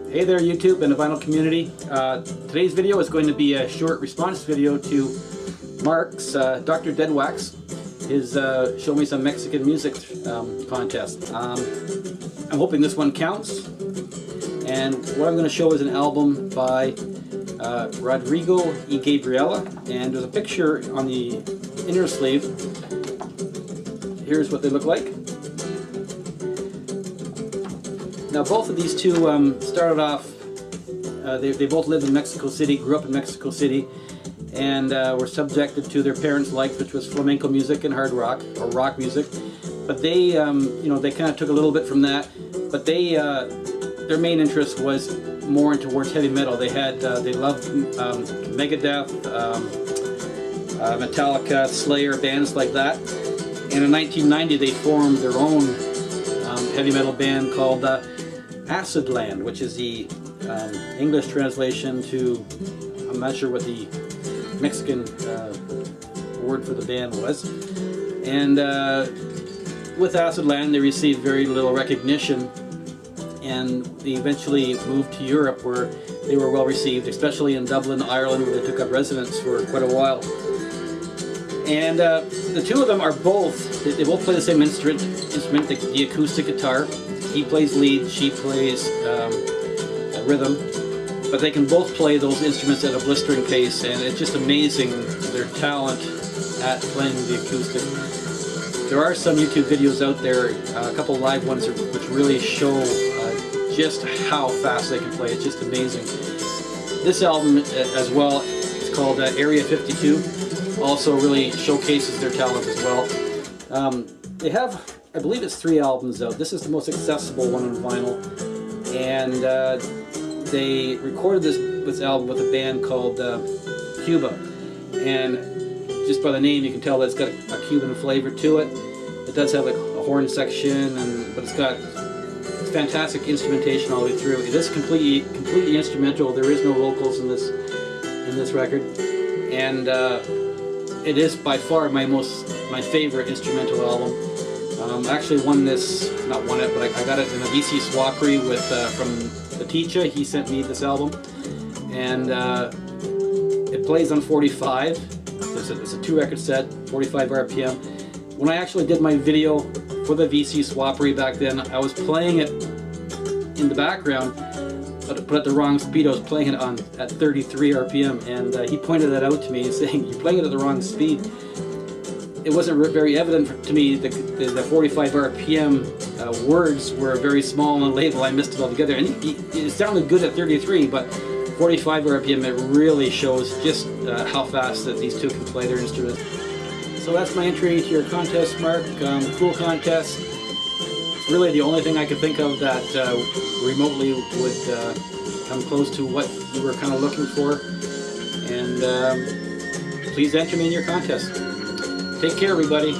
Hey there YouTube and the vinyl community. Today's video is going to be a short response video to Mark's DoctorDeadwax's his Show Me Some Mexican Music contest. I'm hoping this one counts, and what I'm going to show is an album by Rodrigo y Gabriela, and there's a picture on the inner sleeve. Here's what they look like. Now both of these two started off, they both lived in Mexico City, grew up in Mexico City, and were subjected to their parents' likes, which was flamenco music and hard rock, or rock music. But they, you know, they kind of took a little bit from that, but they, their main interest was more towards heavy metal. They had, they loved Megadeth, Metallica, Slayer, bands like that. And in 1990 they formed their own heavy metal band called Acid Land, which is the English translation to, I'm not sure what the Mexican word for the band was. And with Acid Land they received very little recognition, and they eventually moved to Europe where they were well received, especially in Dublin, Ireland, where they took up residence for quite a while. And the two of them are both, they both play the same instrument, the acoustic guitar. He plays lead, she plays rhythm, but they can both play those instruments at a blistering pace, and it's just amazing their talent at playing the acoustic. There are some YouTube videos out there, a couple live ones, which really show just how fast they can play. It's just amazing. This album as well, it's called Area 52, also really showcases their talent as well. They have, I believe it's 3 albums out. This is the most accessible one on vinyl, and they recorded this album with a band called Cuba, and just by the name you can tell that it's got a Cuban flavor to it. It does have like a horn section, but it's got fantastic instrumentation all the way through. It is completely instrumental. There is no vocals in this record, and it is by far my favorite instrumental album. I actually won this, not won it, but I got it in a VC swappery with from Letitia. He sent me this album, and it plays on 45. It's a 2-record set, 45 RPM. When I actually did my video for the VC swappery back then, I was playing it in the background, but at the wrong speed. I was playing it at 33 RPM, and he pointed that out to me, saying, "You're playing it at the wrong speed." It wasn't very evident to me. The 45 RPM words were very small on the label. I missed it altogether, and it sounded good at 33, but 45 RPM, it really shows just how fast that these two can play their instruments. So that's my entry to your contest, Mark. Cool contest. It's really the only thing I could think of that remotely would come close to what you were kind of looking for. And please enter me in your contest. Take care, everybody.